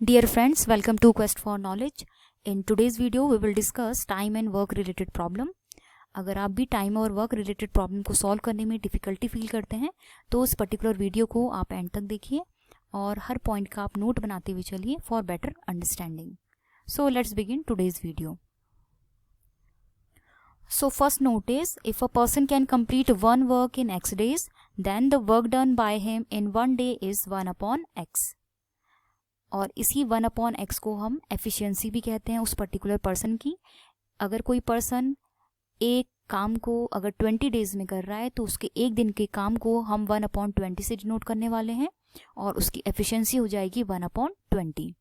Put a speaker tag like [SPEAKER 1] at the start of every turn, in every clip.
[SPEAKER 1] Dear friends, welcome to Quest for Knowledge. In today's video, we will discuss time and work related problem. अगर आप भी time और work related problem को solve करने में difficulty feel करते हैं तो उस पर्टिकुलर वीडियो को आप एंड तक देखिए और हर पॉइंट का आप नोट बनाते हुए चलिए for better understanding. So let's begin today's video. So first note is, if a person can complete one work in x days, then the work done by him in one day is 1 upon x. और इसी 1 upon x को हम efficiency भी कहते हैं उस particular person की. अगर कोई पर्सन एक काम को अगर 20 डेज में कर रहा है तो उसके एक दिन के काम को हम 1 अपॉन 20 से डिनोट करने वाले हैं और उसकी एफिशिएंसी हो जाएगी 1 अपॉन 20.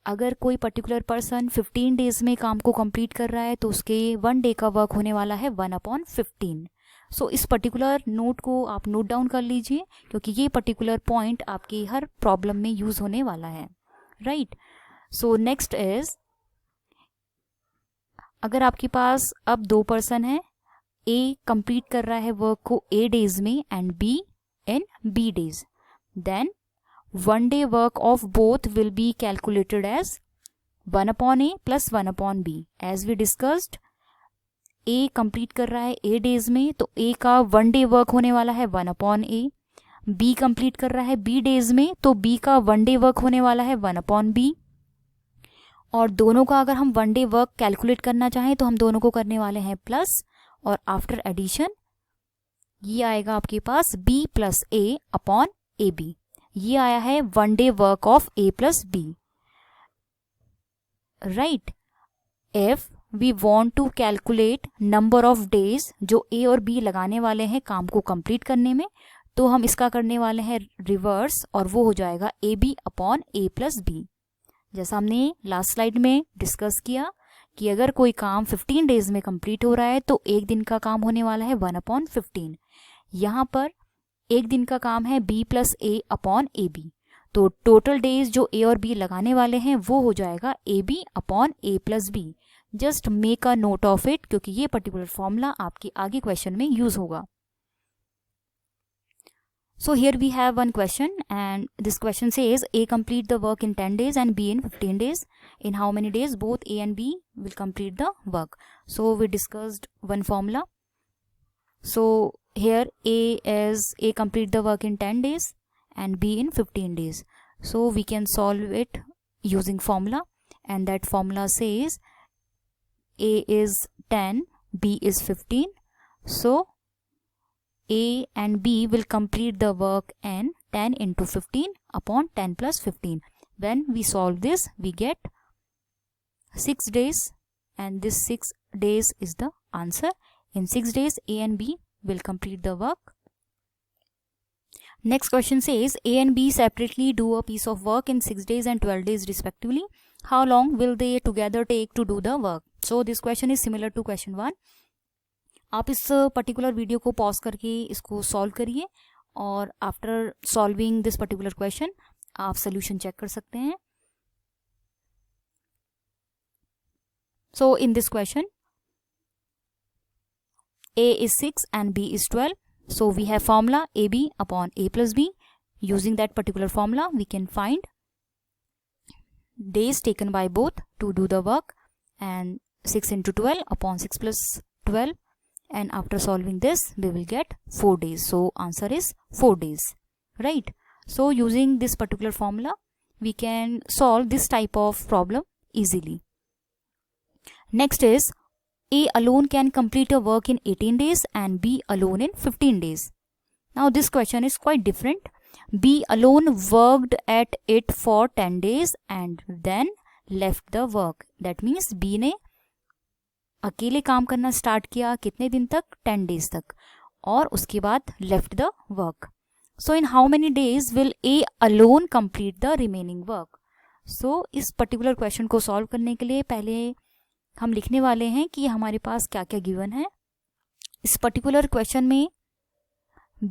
[SPEAKER 1] अगर कोई पर्टिकुलर पर्सन 15 डेज में काम को कंप्लीट कर रहा है तो उसके 1 डे का वर्क होने वाला है 1 अपॉन 15. सो इस पर्टिकुलर नोट को आप नोट डाउन कर लीजिए क्योंकि ये पर्टिकुलर पॉइंट आपकी हर प्रॉब्लम में यूज होने वाला है, राइट. सो नेक्स्ट इज, अगर आपके पास अब 2 पर्सन है, ए कंप्लीट कर रहा है वर्क को A डेज में and B in B days, then 1 day work of both will be calculated as 1 upon A plus 1 upon B. As we discussed, A complete कर रहा है A डेज में तो A का 1 day वर्क होने वाला है 1 upon A. B कंप्लीट कर रहा है B डेज में तो B का 1 day वर्क होने वाला है 1 upon B. और दोनों का अगर हम 1 day वर्क कैलकुलेट करना चाहें तो हम दोनों को करने वाले हैं प्लस और आफ्टर एडिशन ये आएगा आपके पास B plus A upon AB. ये आया है 1 day work of A plus B, right. If we want to calculate number of days जो A और B लगाने वाले हैं काम को कंप्लीट करने में तो हम इसका करने वाले हैं रिवर्स और वो हो जाएगा AB upon A plus B. जैसा हमने लास्ट स्लाइड में डिस्कस किया कि अगर कोई काम 15 डेज में कंप्लीट हो रहा है तो एक दिन का काम होने वाला है 1 अपॉन 15. यहाँ पर एक दिन का काम है B plus A upon AB, तो टोटल डेज जो A और B लगाने वाले हैं वो हो जाएगा AB upon A plus B. Just make a note of it क्योंकि ये पर्टिकुलर फॉर्मूला आपके आगे क्वेश्चन में यूज होगा. So here we have one question and this question says A complete the work in 10 days and B in 15 days. In how many days both A and B will complete the work? So we discussed one formula. So here A complete the work in 10 days and B in 15 days. So we can solve it using formula and that formula says A is 10, B is 15. So A and B will complete the work in 10 into 15 upon 10 plus 15. When we solve this, we get 6 days and this 6 days is the answer. In 6 days, A and B will complete the work. Next question says, A and B separately do a piece of work in 6 days and 12 days respectively. How long will they together take to do the work? So this question is similar to question 1. आप इस particular video को pause करके इसको solve करिए और after solving this particular question आप solution check कर सकते हैं. So in this question A is 6 and B is 12. So we have formula AB upon A plus B. Using that particular formula, we can find days taken by both to do the work and 6 into 12 upon 6 plus 12. And after solving this, we will get 4 days. So answer is 4 days, right? So using this particular formula, we can solve this type of problem easily. Next is, A alone can complete a work in 18 days and B alone in 15 days. Now this question is quite different. B alone worked at it for 10 days and then left the work. That means B ने अकेले काम करना start किया कितने दिन तक, 10 days तक, और उसके बाद left the work. So in how many days will A alone complete the remaining work? So इस पर्टिकुलर क्वेश्चन को सॉल्व करने के लिए पहले हम लिखने वाले हैं कि हमारे पास क्या क्या गिवन है. इस पर्टिकुलर क्वेश्चन में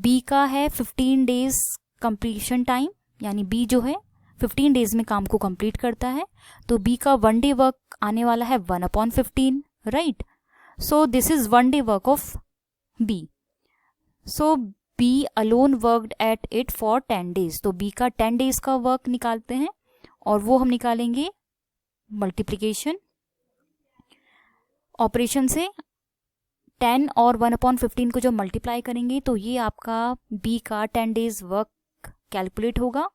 [SPEAKER 1] B का है 15 डेज कंप्लीशन टाइम, यानी B जो है 15 डेज में काम को कंप्लीट करता है, तो B का 1 डे वर्क आने वाला है 1 upon 15, right? So this is 1 day work of B. So B alone worked at it for 10 days. तो B का 10 days का वर्क निकालते हैं और वो हम निकालेंगे मल्टीप्लिकेशन ऑपरेशन से। 10 और 1/15 को जब मल्टीप्लाई करेंगे तो ये आपका बी का 10 डेज वर्क कैलकुलेट होगा,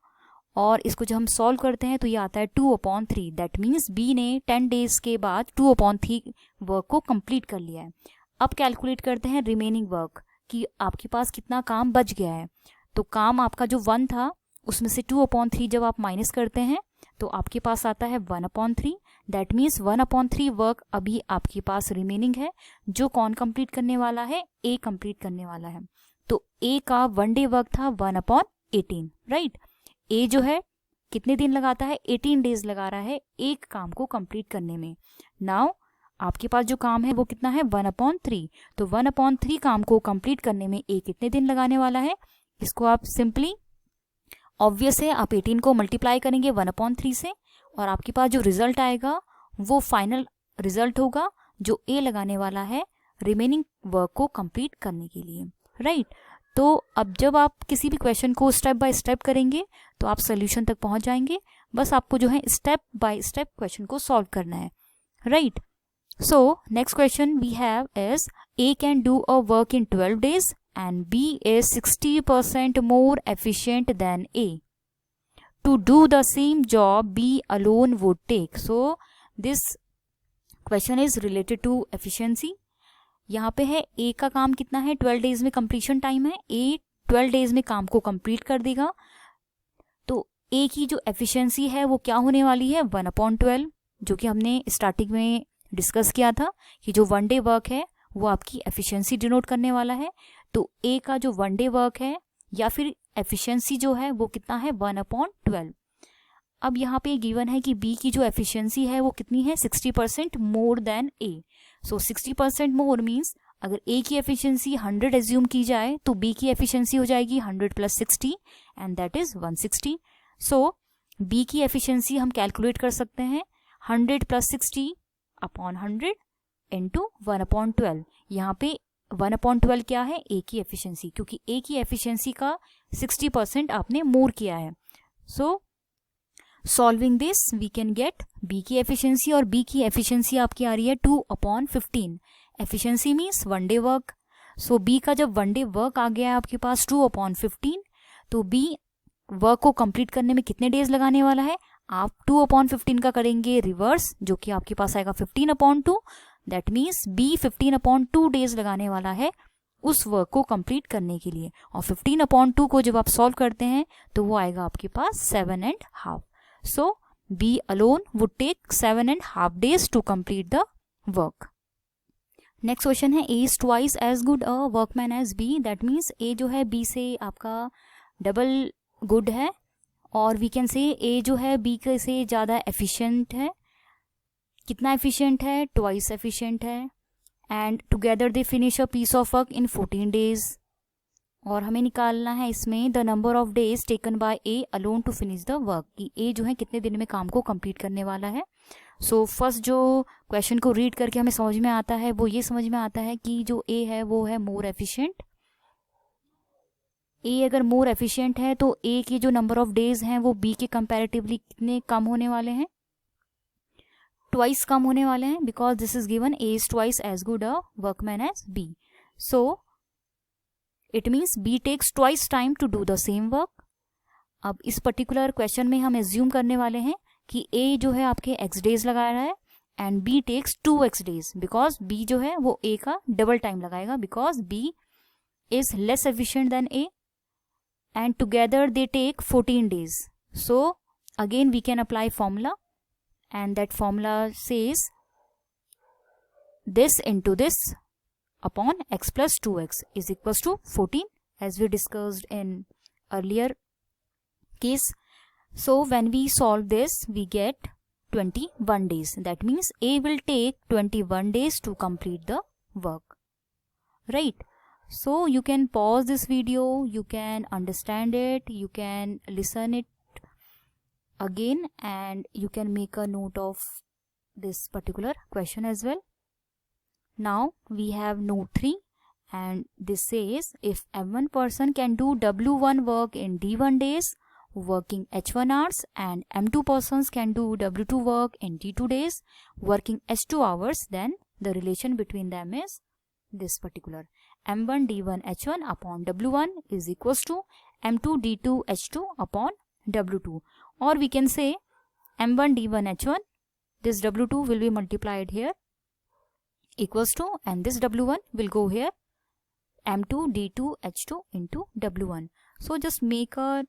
[SPEAKER 1] और इसको जब हम सॉल्व करते हैं तो ये आता है 2/3। दैट मीन्स बी ने 10 डेज के बाद 2/3 वर्क को कंप्लीट कर लिया है। अब कैलकुलेट करते हैं रिमेनिंग वर्क कि आपके पास कितना काम बच गया है। तो काम आपका जो 1 था उसमें से 2/3 जब आप माइनस करते हैं तो आपके पास आता है 1/3। दैट मीन्स 1/3 वर्क अभी आपके पास रिमेनिंग है, जो कौन कंप्लीट करने वाला है, ए कंप्लीट करने वाला है। तो ए का 1 डे वर्क था 1/18, राइट। ए जो है कितने दिन लगाता है, 18 डेज लगा रहा है एक काम को कंप्लीट करने में। नाउ आपके पास जो काम है वो कितना है 1/3, तो 1/3 काम को कंप्लीट करने में ए कितने दिन लगाने वाला है, इसको आप सिंपली ऑब्वियस है आप 18 को मल्टीप्लाई करेंगे 1/3 से, और आपके पास जो रिजल्ट आएगा वो फाइनल रिजल्ट होगा जो ए लगाने वाला है रिमेनिंग वर्क को कंप्लीट करने के लिए, राइट। तो अब जब आप किसी भी क्वेश्चन को स्टेप बाय स्टेप करेंगे तो आप सोल्यूशन तक पहुंच जाएंगे। बस आपको जो है स्टेप बाय स्टेप क्वेश्चन को सॉल्व करना है, right. So next question we have is A can do a work in 12 days and B is 60% more efficient than A. To do the same job B alone would take. So this question is related to efficiency. यहाँ पे है A का काम कितना है, 12 days में completion time है, A 12 days में काम को कंप्लीट कर देगा। तो A की जो एफिशिएंसी है वो क्या होने वाली है 1/12, जो कि हमने स्टार्टिंग में डिस्कस किया था कि जो 1 डे वर्क है वो आपकी एफिशिएंसी डिनोट करने वाला है। तो ए का जो 1 डे वर्क है या फिर एफिशिएंसी जो है वो कितना है 1/12। अब यहाँ पे गिवन है कि बी की जो एफिशिएंसी है वो कितनी है 60% मोर देन ए। सो 60% मोर मीन्स अगर ए की एफिशिएंसी 100 एज्यूम की जाए तो बी की एफिशिएंसी हो जाएगी 100 + 60 and that is 160। So B की एफिशिएंसी हम कैलकुलेट कर सकते हैं 100 + 60 अपॉन 100 इंटू 1/12। यहाँ पे 1/12 क्या है, ए की एफिशिएंसी, क्योंकि ए की एफिशिएंसी का 60% आपने मोर किया है। So solving this we can get B की एफिशिएंसी, और बी की एफिशिएंसी आपकी आ रही है 2/15। Efficiency means 1 day work. So B का जब 1 डे वर्क आ गया है आपके पास 2/15, तो बी वर्क को कंप्लीट करने में कितने डेज लगाने वाला है, आप 2/15 का करेंगे रिवर्स, जो कि आपके पास आएगा 15/2। दैट मीन्स बी 15/2 डेज लगाने वाला है उस वर्क को कंप्लीट करने के लिए, और 15/2 को जब आप सॉल्व करते हैं तो वो आएगा आपके पास 7.5। So B alone would take 7.5 days to complete the work. Next question है A is twice as good a workman as B. That means A जो है बी से आपका डबल गुड है, और वी कैन से ए जो है बी से ज़्यादा एफिशिएंट है। कितना एफिशिएंट है, ट्वाइस एफिशिएंट है। And together they finish a piece of work in 14 days। और हमें निकालना है इसमें the number of days taken by A alone to finish the work, कि ए जो है कितने दिन में काम को कंप्लीट करने वाला है। सो फर्स्ट जो क्वेश्चन को रीड करके हमें समझ में आता है वो ये समझ में आता है कि जो ए है वो है मोर एफिशिएंट। ए अगर मोर एफिशिएंट है तो ए के जो नंबर ऑफ डेज हैं वो बी के कंपैरेटिवली कितने कम होने वाले हैं, ट्वाइस कम होने वाले हैं, because this is given A is twice as good a workman as B. So it means B takes twice time to do the same work. अब इस पर्टिकुलर क्वेश्चन में हम एज्यूम करने वाले हैं कि ए जो है आपके एक्स डेज लगा रहा है and B takes 2x days, because B जो है वो ए का डबल टाइम लगाएगा, because B is less efficient than A and together they take 14 days. So again we can apply formula, and that formula says this into this upon x plus 2x is equals to 14, as we discussed in earlier case. So when we solve this we get 21 days. That means A will take 21 days to complete the work, right? So you can pause this video, you can understand it, you can listen it again, and you can make a note of this particular question as well. Now we have note 3, and this says if M1 person can do W1 work in D1 days, working H1 hours, and M2 persons can do W2 work in T2 days working H2 hours, then the relation between them is this particular M1 D1 H1 upon W1 is equals to M2 D2 H2 upon W2, or we can say M1 D1 H1, this W2 will be multiplied here equals to, and this W1 will go here, M2 D2 H2 into W1. So just make a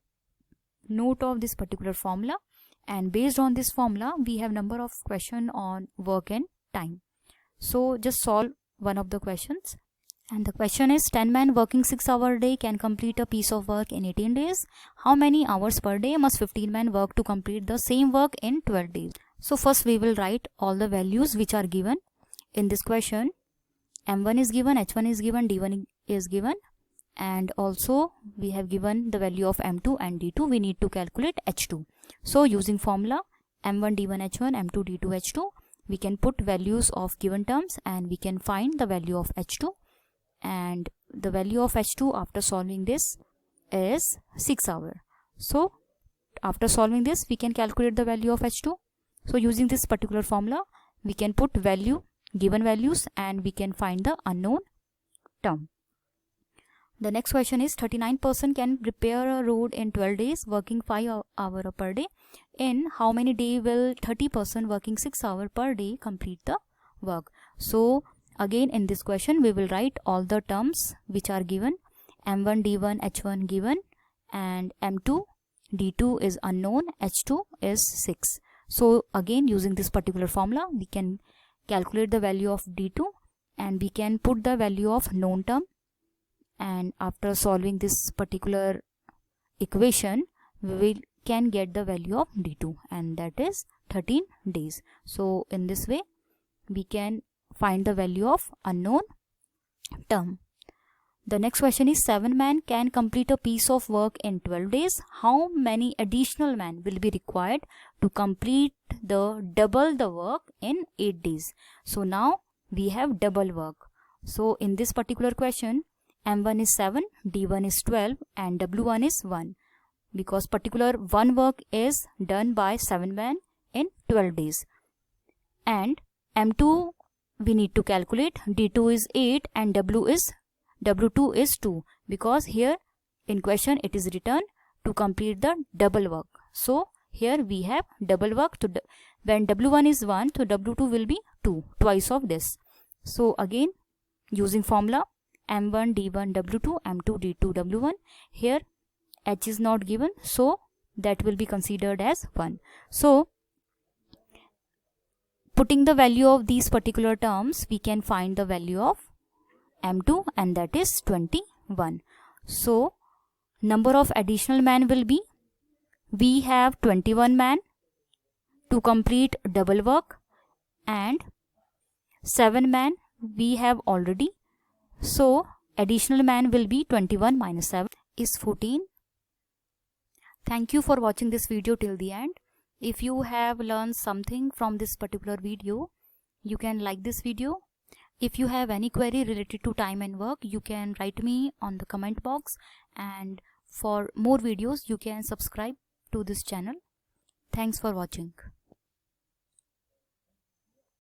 [SPEAKER 1] note of this particular formula, and based on this formula we have number of question on work and time. So just solve one of the questions, and the question is 10 men working 6-hour day can complete a piece of work in 18 days. How many hours per day must 15 men work to complete the same work in 12 days? So first we will write all the values which are given in this question. M1 is given, H1 is given, D1 is given, and also we have given the value of M2 and D2. We need to calculate H2. So using formula M1 D1 H1, M2 D2 H2, we can put values of given terms and we can find the value of H2, and the value of H2 after solving this is 6 hours. So after solving this we can calculate the value of H2. So using this particular formula we can put value, given values, and we can find the unknown term. The next question is 39% can repair a road in 12 days working 5 hours per day. In how many days will 30% working 6 hours per day complete the work? So again in this question we will write all the terms which are given. M1 D1 H1 given, and M2 D2 is unknown, H2 is 6. So again using this particular formula we can calculate the value of D2 and we can put the value of known term, and after solving this particular equation we can get the value of D2, and that is 13 days. So in this way we can find the value of unknown term. The next question is 7 men can complete a piece of work in 12 days. How many additional men will be required to complete the double the work in 8 days? So now we have double work. So in this particular question M1 is 7, D1 is 12, and W1 is 1, because particular one work is done by 7 men in 12 days. And M2 we need to calculate, D2 is 8 and W2 is 2, because here in question it is written to complete the double work. So here we have double work. When W1 is 1, so W2 will be 2, twice of this. So again using formula M1 D1 W2, M2 D2 W1, here H is not given, so that will be considered as 1. So putting the value of these particular terms we can find the value of M2, and that is 21. So number of additional men will be, we have 21 men to complete double work, and 7 men we have already. So additional man will be 21 minus 7 is 14. Thank you for watching this video till the end. If you have learned something from this particular video, you can like this video. If you have any query related to time and work, you can write me on the comment box, and for more videos you can subscribe to this channel. Thanks for watching.